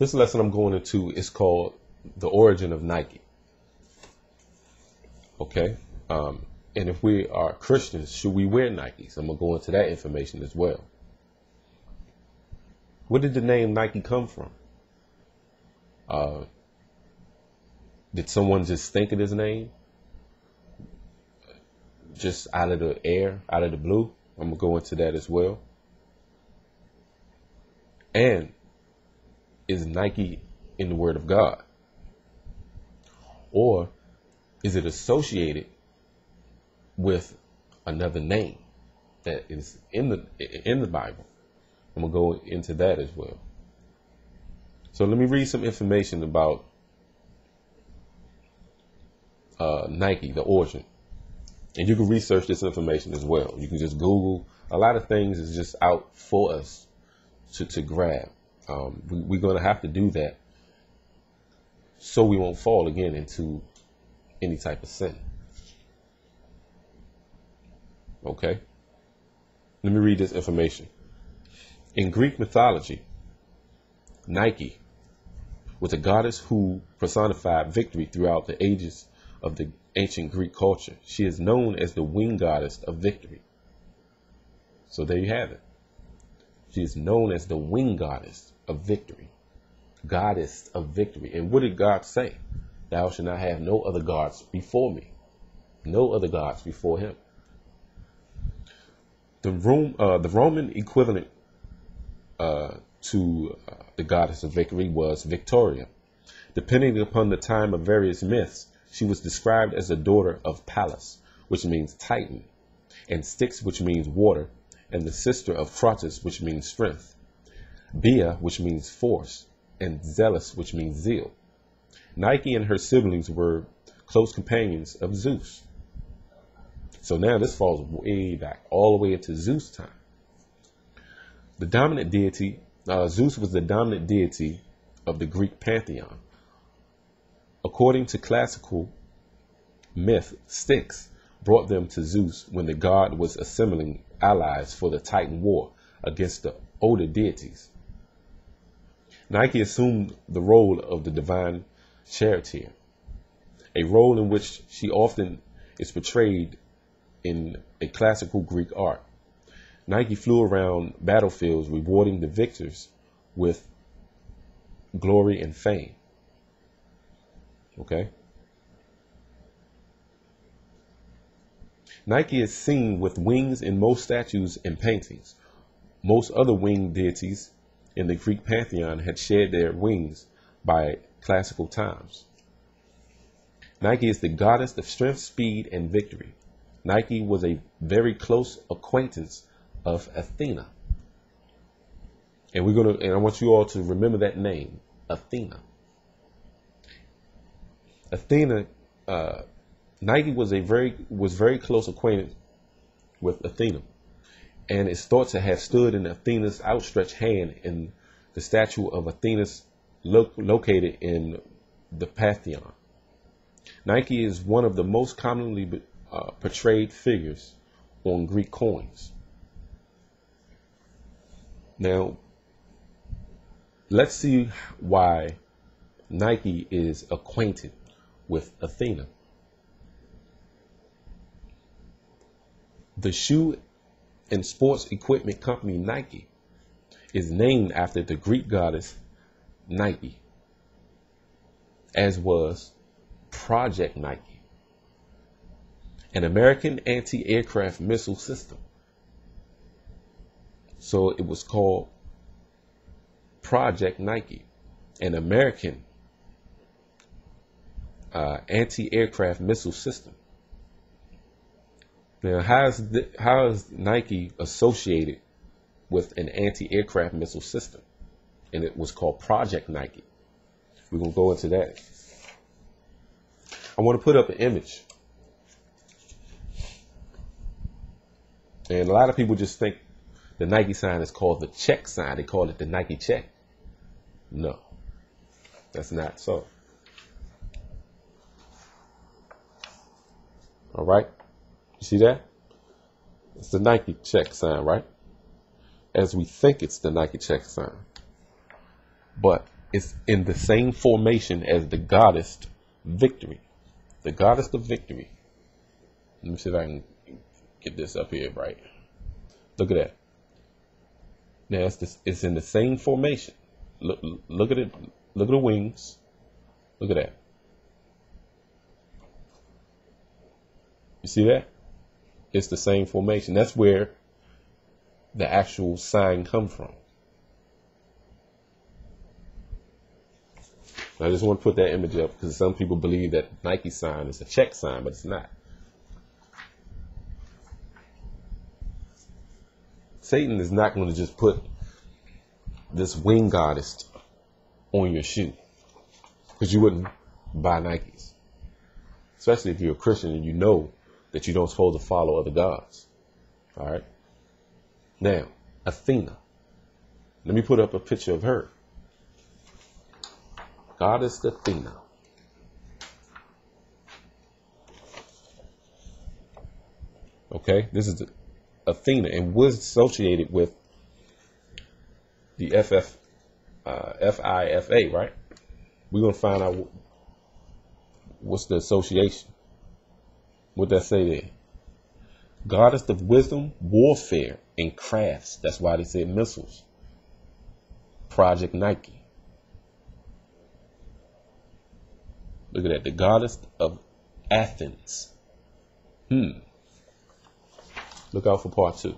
This lesson I'm going into is called The Origin of Nike. Okay. And if we are Christians, should we wear Nikes? I'm going to go into that information as well. Where did the name Nike come from? Did someone just think of this name? Just out of the air, out of the blue? I'm going to go into that as well. And is Nike in the Word of God? Or is it associated with another name that is in the Bible? I'm going to go into that as well. So let me read some information about Nike, the origin. And you can research this information as well. You can just Google. A lot of things is just out for us to grab. We're going to have to do that so we won't fall again into any type of sin. Okay. Let me read this information. In Greek mythology, Nike was a goddess who personified victory throughout the ages of the ancient Greek culture. She is known as the winged goddess of victory. So there you have it. She is known as the winged goddess of victory. Goddess of victory. And what did God say? Thou shalt not have no other gods before me. No other gods before him. The Roman equivalent to the goddess of victory was Victoria. Depending upon the time of various myths, she was described as the daughter of Pallas, which means Titan, and Styx, which means water, and the sister of Crotus, which means strength, Bia, which means force, and Zealous, which means zeal. Nike and her siblings were close companions of Zeus. So now this falls way back, all the way into Zeus time. The dominant deity, Zeus was the dominant deity of the Greek pantheon. According to classical myth, Styx brought them to Zeus when the god was assembling allies for the Titan war against the older deities. Nike assumed the role of the divine charioteer, a role in which she often is portrayed in a classical Greek art. Nike flew around battlefields, rewarding the victors with glory and fame. Okay. Nike is seen with wings in most statues and paintings. Most other winged deities in the Greek pantheon had shed their wings by classical times. Nike is the goddess of strength, speed, and victory. Nike was a very close acquaintance of Athena. And I want you all to remember that name, Athena. Athena, Nike was very close acquainted with Athena, and is thought to have stood in Athena's outstretched hand in the statue of Athena located in the Pantheon. Nike is one of the most commonly portrayed figures on Greek coins. Now, let's see why Nike is acquainted with Athena. The shoe and sports equipment company Nike is named after the Greek goddess Nike, as was Project Nike, an American anti-aircraft missile system. So it was called Project Nike, an American anti-aircraft missile system. Now, how is Nike associated with an anti-aircraft missile system? And it was called Project Nike. We're going to go into that. I want to put up an image. And a lot of people just think the Nike sign is called the check sign. They call it the Nike check. No, that's not so. All right. You see that? It's the Nike check sign, right? As we think it's the Nike check sign. But is in the same formation as the goddess Victory. The goddess of victory. Let me see if I can get this up here right. Look at that. Now it's in the same formation. Look at it. Look at the wings. Look at that. You see that? It's the same formation. That's where the actual sign comes from. I just want to put that image up because some people believe that Nike sign is a check sign, but it's not. Satan is not going to just put this wing goddess on your shoe because you wouldn't buy Nikes, especially if you're a Christian and you know that you don't supposed to follow other gods. All right. Now, Athena. Let me put up a picture of her. Goddess Athena. Okay, this is Athena, and was associated with the FIFA, right? We're gonna find out what's the association. What that say there? Goddess of wisdom, warfare, and crafts. That's why they said missiles. Project Nike. Look at that. The goddess of Athens. Look out for part 2.